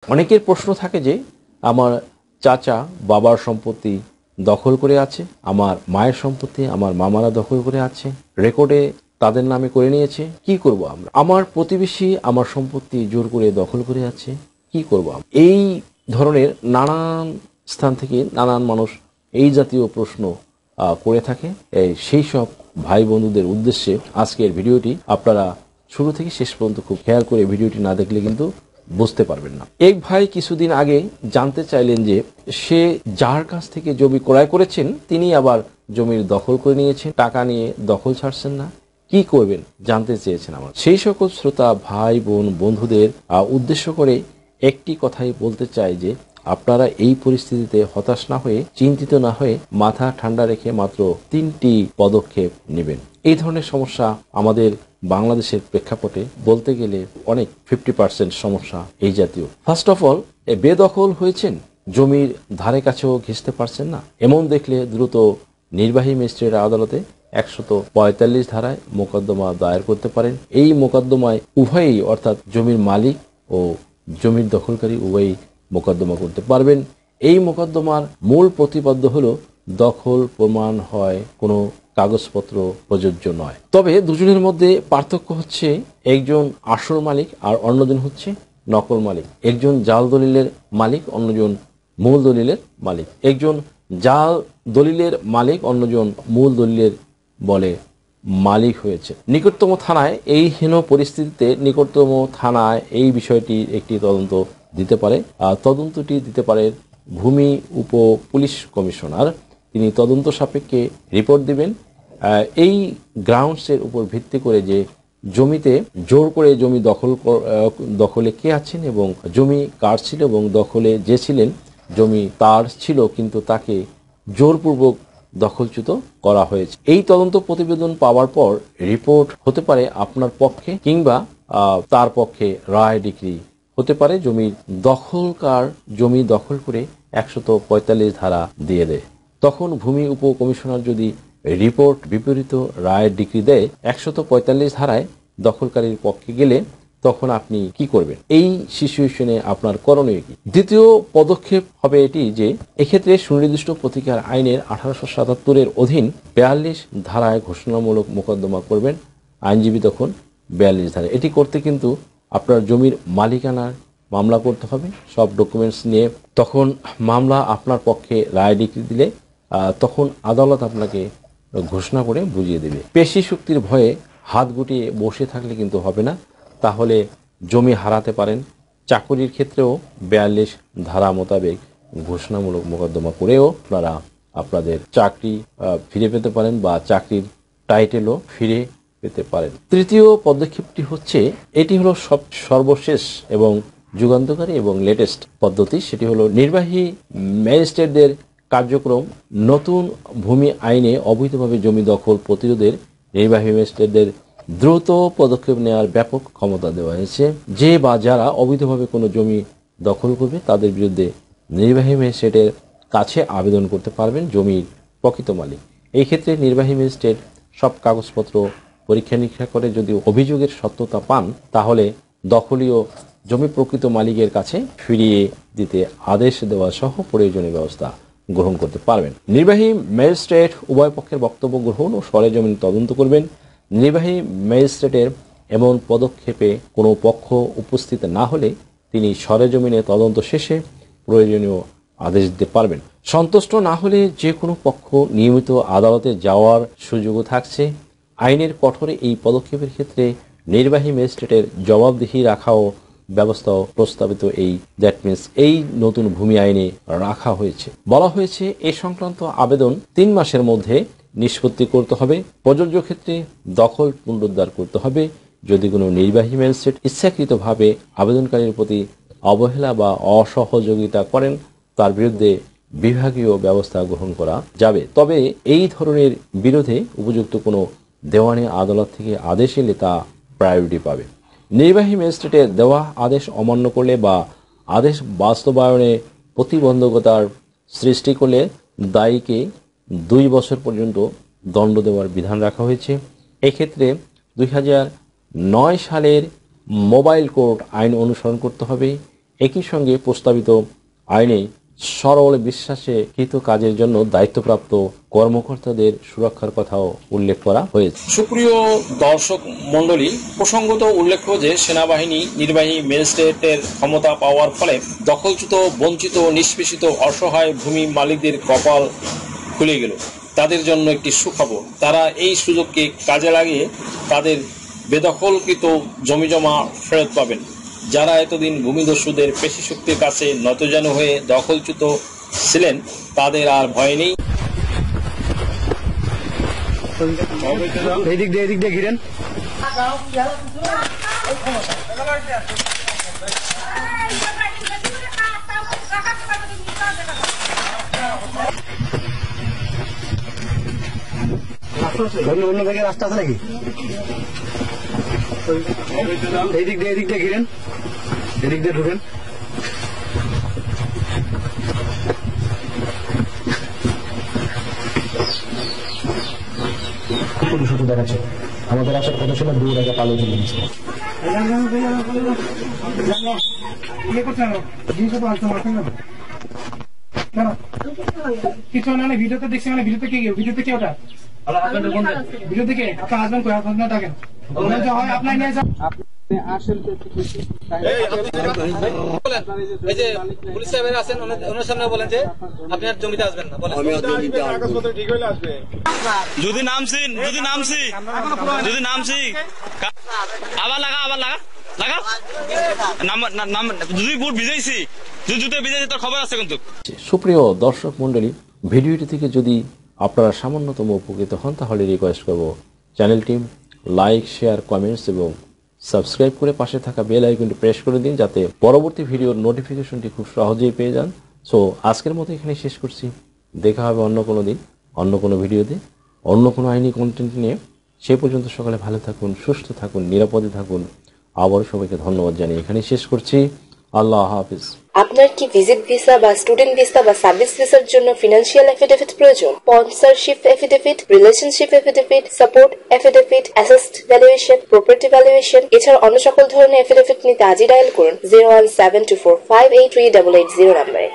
অনেকের প্রশ্ন থাকে যে আমার চাচা বাবার সম্পত্তি দখল করে আছে, আমার মায়ের সম্পত্তি আমার মামারা দখল করে আছে, রেকর্ডে তাদের নামে করে নিয়েছে, কি করব আমরা? আমার প্রতিবেশী আমার সম্পত্তি জোর করে দখল করে আছে, কি করব? এই ধরনের নানান স্থান থেকে নানান মানুষ এই জাতীয় প্রশ্ন করে থাকে। সেই সব ভাই বন্ধুদের উদ্দেশ্যে আজকের ভিডিওটি আপনারা শুরু থেকে শেষ পর্যন্ত খুব খেয়াল করে ভিডিওটি না দেখলে কিন্তু বুঝতে পারবেন না। এক ভাই কিছুদিন আগে জানতে চাইলেন যে সে যার কাছ থেকে জমি ক্রয় করেছেন তিনি আবার জমির দখল করে নিয়েছেন, টাকা নিয়ে দখল ছাড়ছেন না, কি করবেন জানতে চেয়েছেন। আমার সেই সকল শ্রোতা ভাই বোন বন্ধুদের উদ্দেশ্য করে একটি কথাই বলতে চাই যে আপনারা এই পরিস্থিতিতে হতাশ না হয়ে, চিন্তিত না হয়ে, মাথা ঠান্ডা রেখে মাত্র 3টি পদক্ষেপ নেবেন। এই ধরনের সমস্যা আমাদের বাংলাদেশের প্রেক্ষাপটে বলতে গেলে অনেক 50% সমস্যা এই জাতীয়। ফার্স্ট অফ অল, বেদখল হয়েছেন, জমির ধারে কাছেও ঘেঁষতে পারছেন না, এমন দেখলে দ্রুত নির্বাহী ম্যাজিস্ট্রেট আদালতে 145 ধারায় মোকদ্দমা দায়ের করতে পারেন। এই মোকদ্দমায় উভয়ই অর্থাৎ জমির মালিক ও জমির দখলকারী উভয়ই মোকদ্দমা করতে পারবেন। এই মোকদ্দমার মূল প্রতিপাদ্য হলো দখল প্রমাণ হয় কোনো কাগজপত্র প্রযোজ্য নয়। তবে দুজনের মধ্যে পার্থক্য হচ্ছে একজন আসল মালিক আর অন্যজন হচ্ছে নকল মালিক। একজন জাল দলিলের মালিক, অন্যজন মূল দলিলের মালিক। একজন জাল দলিলের মালিক, অন্যজন মূল দলিলের বলে মালিক হয়েছে। নিকটতম থানায় এই হীন পরিস্থিতিতে নিকটতম থানায় এই বিষয়টি একটি তদন্ত দিতে পারে। তদন্তটি দিতে পারে ভূমি উপ পুলিশ কমিশনার। তিনি তদন্ত সাপেক্ষে রিপোর্ট দিবেন। এই গ্রাউন্ডসের উপর ভিত্তি করে যে জমিতে জোর করে জমি দখলে কে আছেন এবং জমি কার ছিল এবং দখলে যে ছিলেন জমি তার ছিল কিন্তু তাকে জোরপূর্বক দখলচ্যুত করা হয়েছে। এই তদন্ত প্রতিবেদন পাওয়ার পর রিপোর্ট হতে পারে আপনার পক্ষে কিংবা তার পক্ষে রায় ডিক্রি হতে পারে। জমির দখলকার জমি দখল করে 145 ধারা দিয়ে দেয়। তখন ভূমি উপ কমিশনার যদি রিপোর্ট বিপরীত রায়ের ডিক্রি দেয় 145 ধারায় দখলকারীর পক্ষে গেলে তখন আপনি কি করবেন? এই সিচুয়েশনে আপনার করণীয় কি? দ্বিতীয় পদক্ষেপ হবে এটি যে এক্ষেত্রে সুনির্দিষ্ট প্রতিকার আইনের 1877 অধীন 42 ধারায় ঘোষণামূলক মোকদ্দমা করবেন আইনজীবী। তখন 42 ধারায় এটি করতে কিন্তু আপনার জমির মালিকানার মামলা করতে হবে সব ডকুমেন্টস নিয়ে। তখন মামলা আপনার পক্ষে রায় ডিক্রি দিলে তখন আদালত আপনাকে ঘোষণা করে বুঝিয়ে দেবে। পেশি শক্তির ভয়ে হাত গুটিয়ে বসে থাকলে কিন্তু হবে না, তাহলে জমি হারাতে পারেন। চাকরির ক্ষেত্রেও 42 ধারা মোতাবেক ঘোষণামূলক মোকদ্দমা করেও আপনারা আপনাদের চাকরি ফিরে পেতে পারেন বা চাকরির টাইটেলও ফিরে পেতে পারেন। তৃতীয় পদক্ষেপটি হচ্ছে, এটি হলো সর্বশেষ এবং যুগান্তকারী এবং লেটেস্ট পদ্ধতি। সেটি হলো নির্বাহী ম্যাজিস্ট্রেটদের কার্যক্রম। নতুন ভূমি আইনে অবৈধভাবে জমি দখল প্রতিরোধের নির্বাহী ম্যাজিস্ট্রেটদের দ্রুত পদক্ষেপ নেওয়ার ব্যাপক ক্ষমতা দেওয়া হয়েছে। যে বা যারা অবৈধভাবে কোনো জমি দখল করবে তাদের বিরুদ্ধে নির্বাহী ম্যাজিস্ট্রেটের কাছে আবেদন করতে পারবেন জমির প্রকৃত মালিক। এই ক্ষেত্রে নির্বাহী ম্যাজিস্ট্রেট সব কাগজপত্র পরীক্ষা নিরীক্ষা করে যদি অভিযোগের সত্যতা পান তাহলে দখলীয় জমি প্রকৃত মালিকের কাছে ফিরিয়ে দিতে আদেশ দেওয়া সহ প্রয়োজনীয় ব্যবস্থা গ্রহণ করতে পারবেন। নির্বাহী ম্যাজিস্ট্রেট উভয় পক্ষের বক্তব্য গ্রহণ ও সরেজমিন তদন্ত করবেন। নির্বাহী ম্যাজিস্ট্রেটের এমন পদক্ষেপে কোনো পক্ষ উপস্থিত না হলে তিনি সরেজমিনে তদন্ত শেষে প্রয়োজনীয় আদেশ দিতে পারবেন। সন্তুষ্ট না হলে যে কোনো পক্ষ নিয়মিত আদালতে যাওয়ার সুযোগও থাকছে। আইনের কঠোরে এই পদক্ষেপের ক্ষেত্রে নির্বাহী ম্যাজিস্ট্রেটের জবাবদিহি রাখাও ব্যবস্থাও প্রস্তাবিত দ্যাট মিনস এই নতুন ভূমি আইনে রাখা হয়েছে। বলা হয়েছে এ সংক্রান্ত আবেদন 3 মাসের মধ্যে নিষ্পত্তি করতে হবে। প্রযোজ্য ক্ষেত্রে দখল পুনরুদ্ধার করতে হবে। যদি কোনো নির্বাহী ম্যাজিস্ট্রেট ইচ্ছাকৃতভাবে আবেদনকারীর প্রতি অবহেলা বা অসহযোগিতা করেন তার বিরুদ্ধে বিভাগীয় ব্যবস্থা গ্রহণ করা যাবে। তবে এই ধরনের বিরোধে উপযুক্ত কোনো দেওয়ানি আদালত থেকে আদেশ এলে তা প্রায়োরিটি পাবে। নির্বাহী ম্যাজিস্ট্রেটের দেওয়া আদেশ অমান্য করলে বা আদেশ বাস্তবায়নে প্রতিবন্ধকতার সৃষ্টি করলে দায়ীকে 2 বছর পর্যন্ত দণ্ড দেওয়ার বিধান রাখা হয়েছে। এক্ষেত্রে 2009 সালের মোবাইল কোর্ট আইন অনুসরণ করতে হবে। একই সঙ্গে প্রস্তাবিত আইনে সরল বিশ্বাসে কৃত কাজের জন্য দায়িত্বপ্রাপ্ত কর্মকর্তাদের সুরক্ষার কথাও উল্লেখ করা হয়েছে। সুপ্রিয় দর্শক মণ্ডলী, প্রসঙ্গত উল্লেখ্য যে সেনাবাহিনী নির্বাহী ম্যাজিস্ট্রেটের ক্ষমতা পাওয়ার ফলে দখলচ্যুত, বঞ্চিত, নিষ্পেষিত, অসহায় ভূমি মালিকদের কপাল খুলে গেল। তাদের জন্য একটি সুখবর, তারা এই সুযোগকে কাজে লাগিয়ে তাদের বেদখলকৃত জমিজমা ফেরত পাবেন। যারা এতদিন ভূমিদস্যুদের পেশি শক্তির কাছে নতজানু হয়ে দখলচ্যুত ছিলেন, তাদের আর ভয় নেই। এদিক দিয়ে ঘিরেন। অন্য জায়গায় রাস্তা আছে নাকি? এদিক দিয়ে ঘিরেন, এদিক দিয়ে ঢুকেন। শুধু দেখাচ্ছে আমাদের আসার কথা ছিল 2 টাকা পালো চলে গেছে। কিছু না, ভিডিওতে দেখছি, মানে ভিডিওতে কি ওটা ভিডিও থেকে আপনার হাজবেন্ড কই? আপনার ডাকেন, হয় আপনার নিয়ে যান। পুলিশ সাহেবের আছেন, ওনার সামনে বলেন যে আপনি আর জমিতে আসবেন না। যদি নামছি আবার লাগা যদি বুট ভিজাইছি, যদি জুতো ভিজাইছি তোর খবর আছে কিন্তু। সুপ্রিয় দর্শক মণ্ডলী, ভিডিওটি থেকে যদি আপনারা সামান্যতম উপকৃত হন তাহলে রিকোয়েস্ট করব চ্যানেলটি লাইক, শেয়ার, কমেন্টস এবং সাবস্ক্রাইব করে পাশে থাকা বেল আইকনটি প্রেস করে দিন, যাতে পরবর্তী ভিডিওর নোটিফিকেশনটি খুব সহজেই পেয়ে যান। সো আজকের মতো এখানে শেষ করছি। দেখা হবে অন্য কোনো দিন, অন্য কোনো ভিডিওতে, অন্য কোনো আইনি কন্টেন্ট নিয়ে। সে পর্যন্ত সকালে ভালো থাকুন, সুস্থ থাকুন, নিরাপদে থাকুন। আবারও সবাইকে ধন্যবাদ জানিয়ে এখানে শেষ করছি। আল্লাহ হাফিজ। আপনার কি ভিজিট ভিসা বা স্টুডেন্ট ভিসা বা সার্ভিস ভিসার জন্য ফিনান্সিয়াল এফিডেভিট প্রয়োজন? Sponsorship affidavit, relationship affidavit, support affidavit, asset valuation, property valuation এছাড়া অন্য সকল ধরনের এফিডেভিট নিতে আজই ডায়াল করুন 01724583880 নম্বরে।